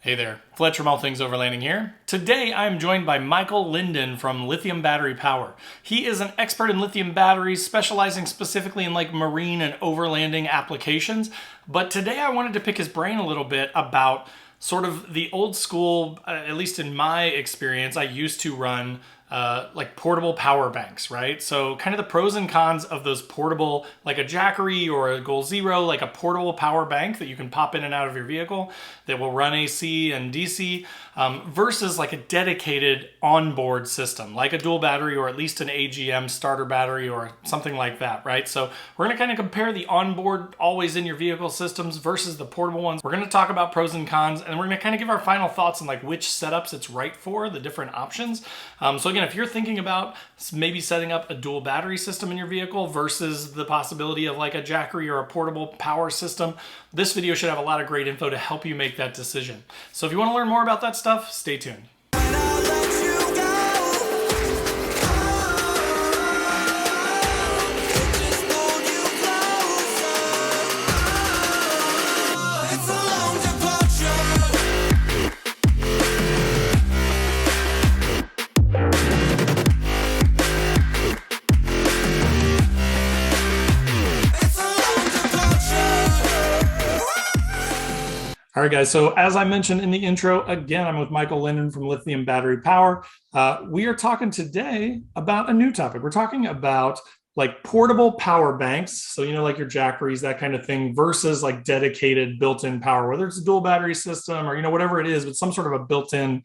Hey there, Fletcher from All Things Overlanding here. Today I'm joined by Michael Linden from Lithium Battery Power. He is an expert in lithium batteries, specializing specifically in like marine and overlanding applications. But today I wanted to pick his brain a little bit about sort of the old school, at least in my experience, I used to run like portable power banks, right? So kind of the pros and cons of those portable, like a Jackery or a Goal Zero, like a portable power bank that you can pop in and out of your vehicle that will run AC and DC, versus like a dedicated onboard system, like a dual battery or at least an AGM starter battery or something like that, right? So we're going to kind of compare the onboard, always in your vehicle systems versus the portable ones. We're going to talk about pros and cons, and we're going to kind of give our final thoughts on like which setups it's right for, the different options. So again, if you're thinking about maybe setting up a dual battery system in your vehicle versus the possibility of like a Jackery or a portable power system, this video should have a lot of great info to help you make that decision. So if you want to learn more about that stuff, stay tuned. All right, guys. So as I mentioned in the intro, again, I'm with Michael Linden from Lithium Battery Power. We are talking today about a new topic. We're talking about like portable power banks. So, like your Jackeries, that kind of thing, versus like dedicated built-in power, whether it's a dual battery system or, whatever it is, but some sort of a built-in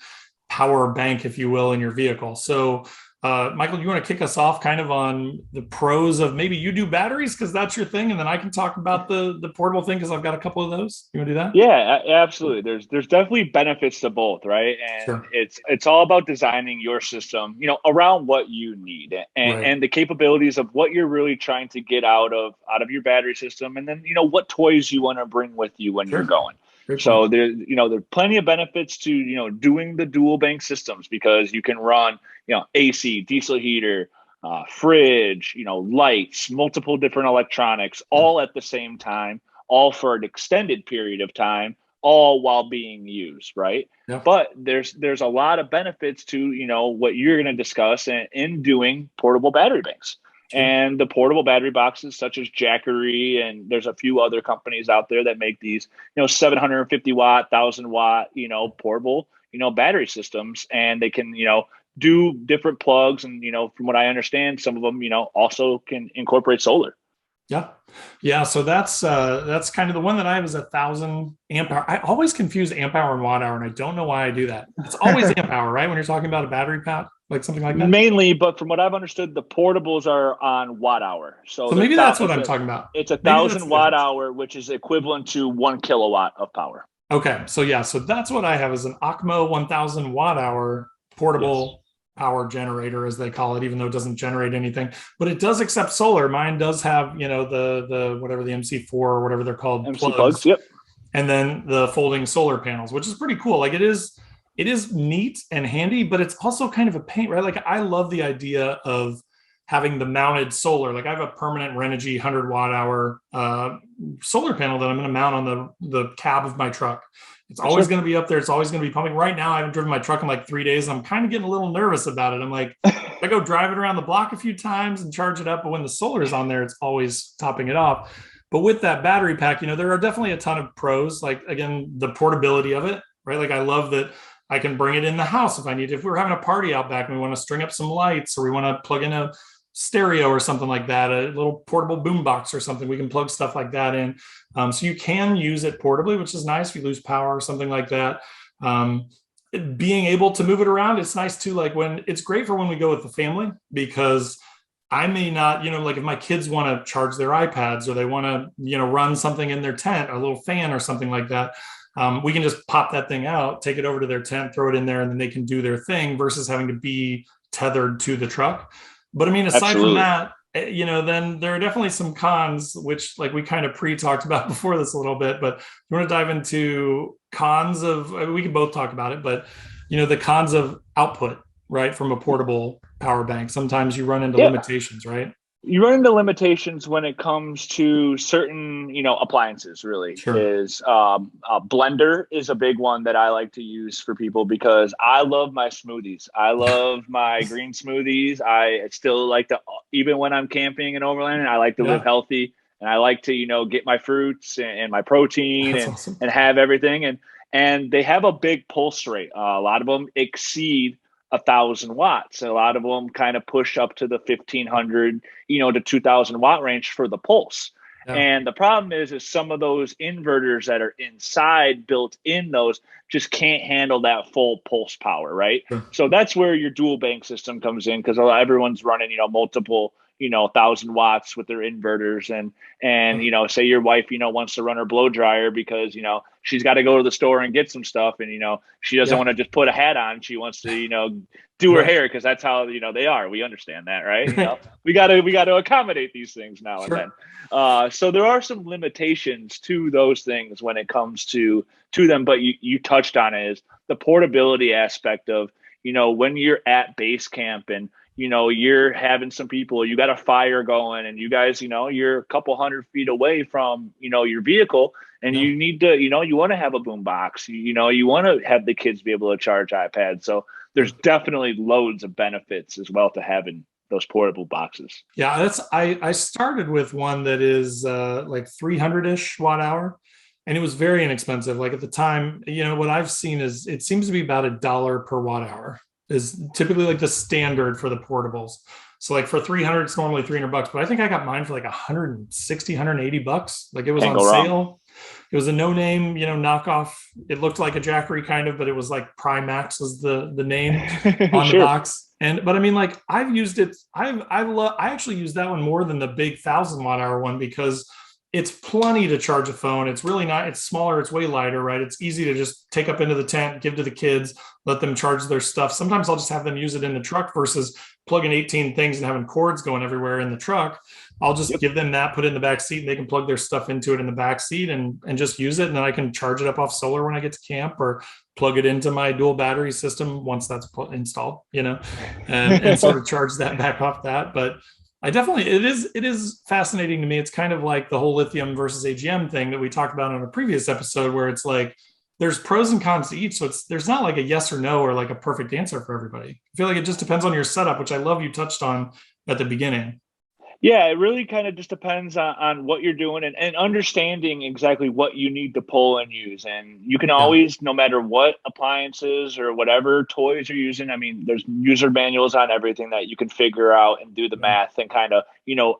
power bank, if you will, in your vehicle. So Michael, you want to kick us off kind of on the pros of maybe you do batteries because that's your thing, and then I can talk about the portable thing because I've got a couple of those. You want to do that? Yeah, absolutely. There's definitely benefits to both, right? And Sure. it's all about designing your system, around what you need and Right. and the capabilities of what you're really trying to get out of your battery system, and then what toys you want to bring with you when you're Sure. going. Great point. So there's plenty of benefits to doing the dual bank systems because you can run AC, diesel heater, fridge, lights, multiple different electronics, Yeah. all at the same time, all for an extended period of time, all while being used, right? Yeah. But there's a lot of benefits to what you're going to discuss in doing portable battery banks. Sure. And the portable battery boxes, such as Jackery, and there's a few other companies out there that make these, 750 watt, 1,000 watt, portable, battery systems, and they can, do different plugs, and from what I understand, some of them, also can incorporate solar. Yeah. Yeah. So that's kind of the one that I have is 1,000 amp hour. I always confuse amp hour and watt hour, and I don't know why I do that. It's always amp hour, right? When you're talking about a battery pack, like something like that. Mainly, but from what I've understood, the portables are on watt hour. So So maybe that's what I'm talking about. it's a Maybe that's thousand the watt difference. hour, which is equivalent to 1 kilowatt of power. Okay. So yeah. So that's what I have is an ACMO 1,000 watt hour Yes. portable power generator, as they call it, even though it doesn't generate anything, but it does accept solar. Mine does have, the whatever the MC4 or whatever they're called MC plugs. plugs, Yep. and then the folding solar panels, which is pretty cool. Like it is neat and handy, but it's also kind of a pain, right? Like I love the idea of having the mounted solar. Like I have a permanent Renogy 100 watt hour solar panel that I'm going to mount on the cab of my truck. It's Yes, always sir. going to be up there. It's always going to be pumping. Right now, I haven't driven my truck in like 3 days. I'm kind of getting a little nervous about it. I'm like, I go drive it around the block a few times and charge it up, but when the solar is on there, it's always topping it off. But with that battery pack, there are definitely a ton of pros. Like again, the portability of it, right? Like I love that I can bring it in the house if I need to. If we're having a party out back and we want to string up some lights or we want to plug in a stereo or something like that, a little portable boom box or something, we can plug stuff like that in. So you can use it portably, which is nice if you lose power or something like that. Being able to move it around, it's nice too. Like when it's great for when we go with the family, because I may not, like if my kids want to charge their iPads or they want to, run something in their tent, a little fan or something like that. We can just pop that thing out, take it over to their tent, throw it in there, and then they can do their thing versus having to be tethered to the truck. But I mean, aside from Absolutely. that, then there are definitely some cons, which like we kind of pre-talked about before this a little bit, but you want to dive into cons of, we can both talk about it, but the cons of output, right, from a portable power bank. Sometimes you run into Yeah. limitations, right? You run into limitations when it comes to certain, appliances. Really, Sure. is a blender is a big one that I like to use for people because I love my smoothies. I love my green smoothies. I still like to, even when I'm camping and overlanding, I like to live Yeah, healthy, and I like to, get my fruits and my protein that's and awesome. have everything. And they have a big pulse rate. A lot of them exceed 1,000 watts. A lot of them kind of push up to the 1,500, to 2,000 watt range for the pulse. Yeah. And the problem is some of those inverters that are inside built in those just can't handle that full pulse power, right? Sure. So that's where your dual bank system comes in because everyone's running, multiple, 1,000 watts with their inverters. And say your wife, wants to run her blow dryer because, she's got to go to the store and get some stuff, and she doesn't Yeah. want to just put a hat on. She wants to, do her Right. hair because that's how they are. We understand that, right? Right. We got to accommodate these things now and then. Sure. So there are some limitations to those things when it comes to them. But you touched on it, is the portability aspect of when you're at base camp and you're having some people, you got a fire going, and you guys, you're a couple 100 feet away from your vehicle, and Yeah. you need to, you want to have a boom box, you want to have the kids be able to charge iPads. So there's Sure. definitely loads of benefits as well to having those portable boxes. Yeah, I started with one that is like 300-ish watt hour, and it was very inexpensive. Like at the time, what I've seen is it seems to be about $1 per watt hour is typically like the standard for the portables. So like for 300, it's normally $300, but I think I got mine for like 160, $180. Like it was Can't on go wrong. sale. It was a no name, knockoff. It looked like a Jackery kind of, but it was like Primax was the name on the Sure. box. But I mean, like I've used it. I actually use that one more than the big 1,000 watt hour one because it's plenty to charge a phone. It's really not. It's smaller. It's way lighter, right? It's easy to just take up into the tent, give to the kids, let them charge their stuff. Sometimes I'll just have them use it in the truck versus plugging 18 things and having cords going everywhere in the truck. I'll just Yep. give them that, put it in the back seat, and they can plug their stuff into it in the back seat and just use it. And then I can charge it up off solar when I get to camp or plug it into my dual battery system once that's installed, and sort of charge that back off that. But I definitely it is fascinating to me. It's kind of like the whole lithium versus AGM thing that we talked about on a previous episode, where it's like there's pros and cons to each. So there's not like a yes or no or like a perfect answer for everybody. I feel like it just depends on your setup, which I love you touched on at the beginning. Yeah, it really kind of just depends on what you're doing, and understanding exactly what you need to pull and use. And you can Yeah, always, no matter what appliances or whatever toys you're using, I mean, there's user manuals on everything that you can figure out and do the yeah, math and kind of,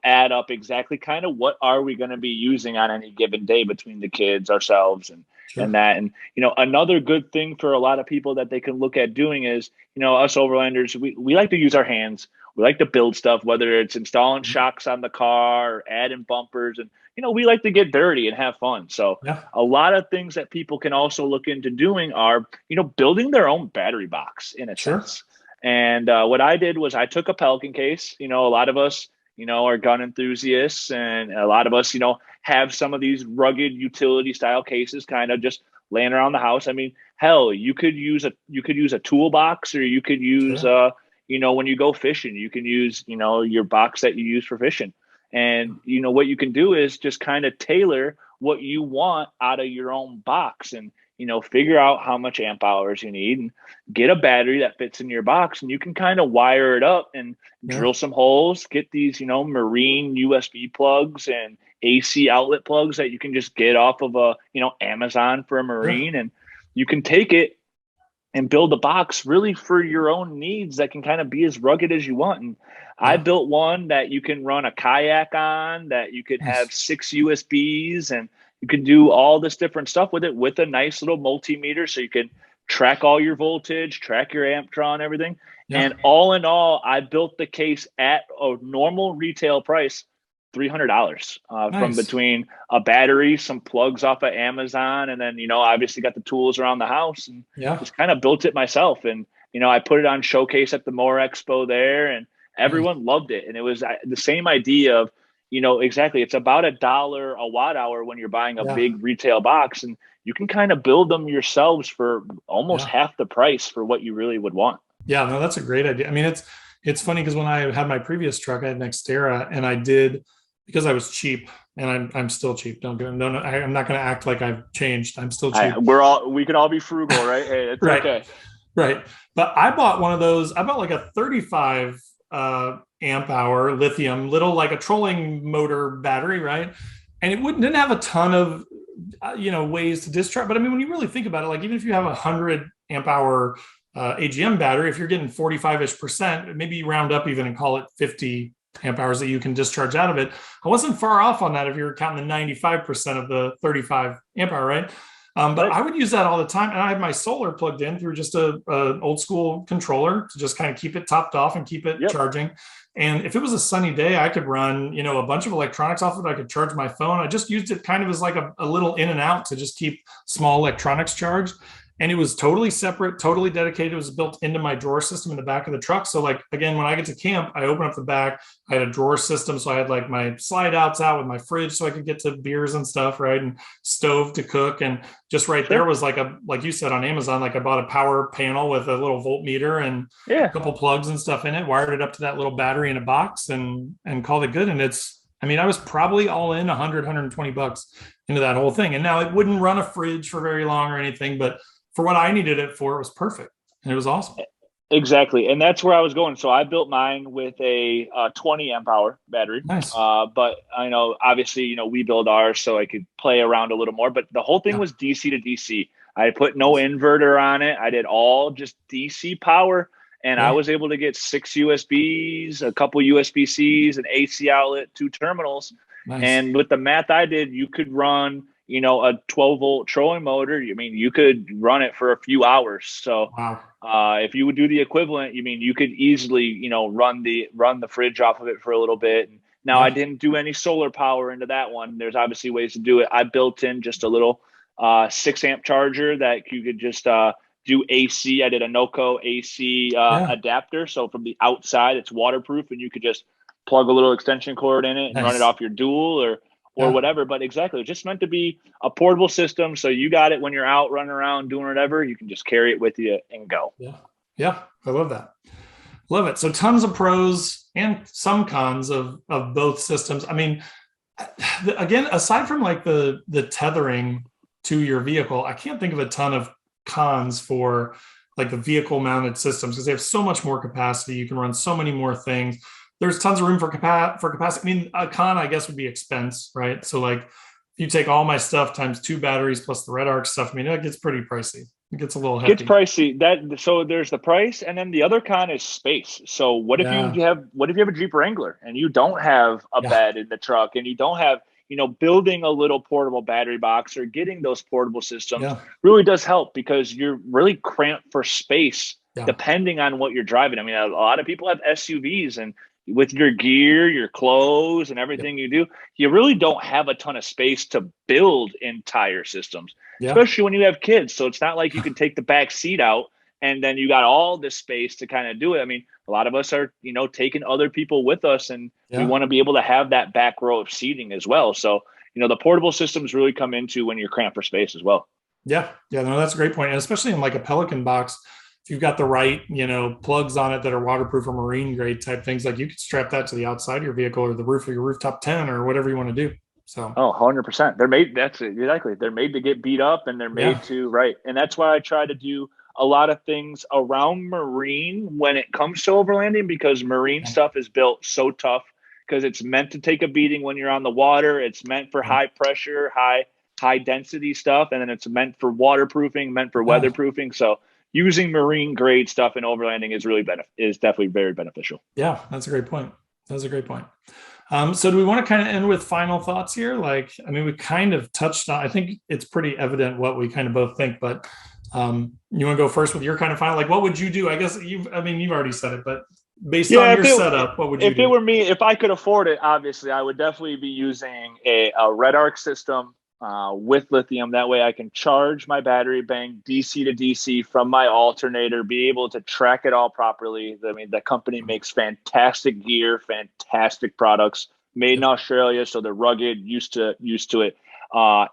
add up exactly kind of what are we going to be using on any given day between the kids, ourselves, and sure. that. And, another good thing for a lot of people that they can look at doing is, us overlanders, we like to use our hands. We like to build stuff, whether it's installing shocks on the car or adding bumpers. And, we like to get dirty and have fun. So Yeah, a lot of things that people can also look into doing are, building their own battery box in a sure. sense. And what I did was I took a Pelican case. A lot of us, are gun enthusiasts, and a lot of us, have some of these rugged utility style cases kind of just laying around the house. I mean, hell, you could use a toolbox, or you could use Sure. when you go fishing, you can use, your box that you use for fishing. And, what you can do is just kind of tailor what you want out of your own box, and, figure out how much amp hours you need and get a battery that fits in your box. And you can kind of wire it up and Yeah, drill some holes, get these, marine USB plugs and AC outlet plugs that you can just get off of Amazon for a sure. marine. And you can take it and build a box really for your own needs that can kind of be as rugged as you want. And I Yeah, built one that you can run a kayak on, that you could have nice. 6 USBs, and you can do all this different stuff with it, with a nice little multimeter. So you can track all your voltage, track your amp draw and everything. Yeah, And all in all, I built the case at a normal retail price, $300, from nice. between a battery, some plugs off of Amazon, and then, obviously got the tools around the house, and Yeah, just kind of built it myself. And, I put it on showcase at the More Expo there, and nice. everyone loved it. And it was the same idea of, exactly, it's about $1 a watt hour when you're buying a Yeah, big retail box, and you can kind of build them yourselves for almost yeah. half the price for what you really would want. Yeah, no, that's a great idea. I mean, It's funny because when I had my previous truck, I had an Xterra, and I did because I was cheap, and I'm still cheap. Don't do no, no. I'm not going to act like I've changed. I'm still cheap. We can all be frugal, right? Hey, it's Right, okay. right. But I bought one of those. I bought like a 35 amp hour lithium, little like a trolling motor battery, right? And it wouldn't didn't have a ton of ways to discharge. But I mean, when you really think about it, like even if you have 100 amp hour AGM battery, if you're getting 45-ish%, maybe you round up even and call it 50 amp hours that you can discharge out of it. I wasn't far off on that if you're counting the 95% of the 35 amp hour, right? But Right. I would use that all the time. And I had my solar plugged in through just a old school controller to just kind of keep it topped off and keep it Yep. charging. And if it was a sunny day, I could run, a bunch of electronics off of it. I could charge my phone. I just used it kind of as like a little in and out to just keep small electronics charged. And it was totally separate, totally dedicated. It was built into my drawer system in the back of the truck. So like, again, when I get to camp, I open up the back, I had a drawer system. So I had like my slide outs out with my fridge so I could get to beers and stuff, right? And stove to cook. And just right there Sure. was like you said on Amazon, like I bought a power panel with a little voltmeter and a Yeah. couple plugs and stuff in it, wired it up to that little battery in a box and called it good. And I was probably all in 120 bucks into that whole thing. And now it wouldn't run a fridge for very long or anything, but for what I needed it for, it was perfect. And it was awesome. Exactly, and that's where I was going. So I built mine with a 20 amp hour battery. Nice. But I know, obviously, we build ours so I could play around a little more. But the whole thing Yeah. was DC to DC. I put no inverter on it. I did all just DC power, and I Yeah. was able to get 6 USBs, a couple USB Cs, an AC outlet, two terminals. Nice. And with the math I did, you could run, a 12-volt trolling motor. I mean, you could run it for a few hours. So Wow. if you would do the equivalent, you could easily, run the fridge off of it for a little bit. And now I Yeah. didn't do any solar power into that one. There's obviously ways to do it. I built in just a little 6 amp charger that you could just do AC. I did a NOCO AC Yeah. adapter. So from the outside, it's waterproof, and you could just plug a little extension cord in it and run it Nice. off your dual or Yeah. whatever. But exactly, it's just meant to be a portable system. So you got it when you're out running around doing whatever. You can just carry it with you and go. Yeah. Yeah. I love that. Love it. So tons of pros and some cons of both systems. I mean, again, aside from like the tethering to your vehicle, I can't think of a ton of cons for like the vehicle mounted systems because they have so much more capacity. You can run so many more things. There's tons of room for capacity. I mean, a con, I guess, would be expense, right? So like if you take all my stuff times 2 batteries plus the red arc stuff, I mean, that gets pretty pricey. It gets a little Gets hefty. pricey. So there's the price, and then the other con is space. So Yeah. what if you have a Jeep Wrangler and you don't have a Yeah. bed in the truck, and you don't have, building a little portable battery box or getting those portable systems Yeah. really does help because you're really cramped for space Yeah. depending on what you're driving. I mean, a lot of people have SUVs, and with your gear, your clothes, and Yep. everything you do, you really don't have a ton of space to build entire systems, Yeah. especially when you have kids. So it's not like you can take the back seat out and then you got all this space to kind of do it. I mean, a lot of us are, taking other people with us, and we Yeah. want to be able to have that back row of seating as well. So, the portable systems really come into when you're cramped for space as well. Yeah. Yeah. No, that's a great point. And especially in like a Pelican box, if you've got the right, plugs on it that are waterproof or marine grade type things, like you could strap that to the outside of your vehicle or the roof of your rooftop tent or whatever you want to do. So, Oh, 100%. They're made, that's it, exactly. They're made to get beat up, and they're yeah. made to, right. And that's why I try to do a lot of things around marine when it comes to overlanding, because marine Yeah. stuff is built so tough because it's meant to take a beating when you're on the water. It's meant for Yeah. high pressure, high density stuff. And then it's meant for waterproofing, meant for Yeah. weatherproofing. So using marine grade stuff in overlanding is definitely very beneficial. Yeah. That's a great point. That's a great point. So do we want to kind of end with final thoughts here? Like, I mean, we kind of touched on, I think it's pretty evident what we kind of both think, but you want to go first with your kind of final, like, what would you do? I guess you've already said it, but based on Yeah, your setup, what would you if it do? were me, if I could afford it, obviously I would definitely be using a red arc system with lithium. That way I can charge my battery bank DC to DC from my alternator, be able to track it all properly. I mean, the company makes fantastic gear, fantastic products, made in Yep. Australia, so they're rugged, used to it.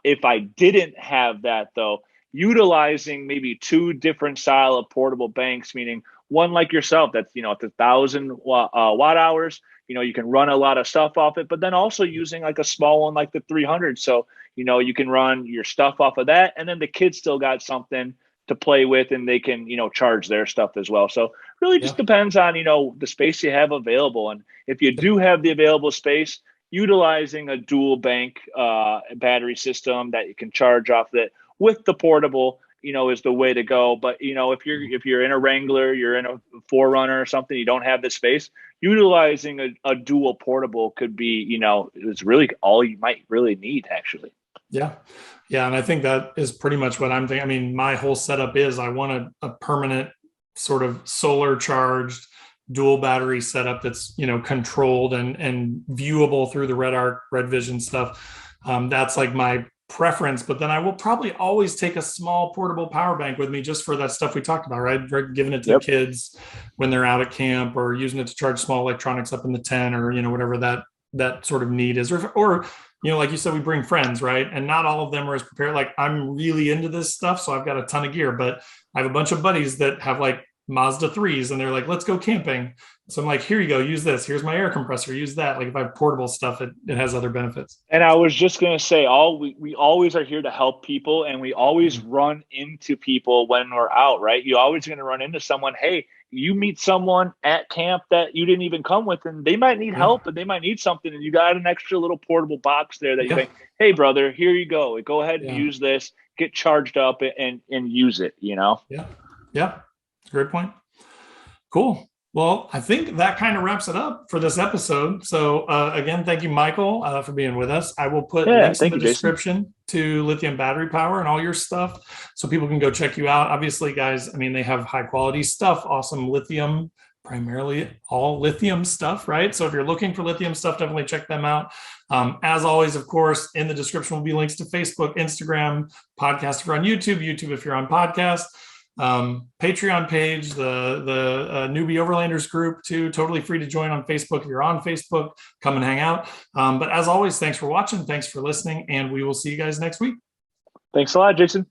If I didn't have that though, utilizing maybe two different style of portable banks, meaning one like yourself that's, it's 1,000 watt hours. You can run a lot of stuff off it, but then also using like a small one like the 300. So, you can run your stuff off of that, and then the kids still got something to play with, and they can, charge their stuff as well. So really just depends on, the space you have available. And if you do have the available space, utilizing a dual bank battery system that you can charge off that with the portable, is the way to go. But, if you're in a Wrangler, you're in a 4Runner or something, you don't have the space, utilizing a dual portable could be, it's really all you might really need, actually. Yeah. Yeah. And I think that is pretty much what I'm thinking. I mean, my whole setup is I want a permanent sort of solar charged dual battery setup that's, controlled and viewable through the Red Vision stuff. That's like my preference, but then I will probably always take a small portable power bank with me just for that stuff we talked about, right? Giving it to the kids when they're out at camp, or using it to charge small electronics up in the tent, or, whatever that sort of need is, or like you said, we bring friends, right? And not all of them are as prepared. Like, I'm really into this stuff, so I've got a ton of gear, but I have a bunch of buddies that have like Mazda 3s, and they're like, let's go camping. So I'm like, here you go, use this. Here's my air compressor, use that. Like, if I have portable stuff, it has other benefits. And I was just going to say, we always are here to help people, and we always run into people when we're out, right? You're always going to run into someone. Hey, you meet someone at camp that you didn't even come with, and they might need help, and they might need something, and you got an extra little portable box there that you think, hey, brother, here you go. Go ahead and use this, get charged up, and use it, Yeah. Great point. Cool. Well, I think that kind of wraps it up for this episode. So again, thank you, Michael, for being with us. I will put links in the description to Lithium Battery Power and all your stuff, so people can go check you out. Obviously, guys, I mean, they have high quality stuff, awesome lithium, primarily all lithium stuff, right? So if you're looking for lithium stuff, definitely check them out. As always, of course, in the description will be links to Facebook, Instagram, podcast if you're on YouTube if you're on podcast. Patreon page, the newbie overlanders group too, totally free to join on Facebook. If you're on Facebook, come and hang out. But as always, thanks for watching, thanks for listening, and we will see you guys next week. Thanks a lot, Jason.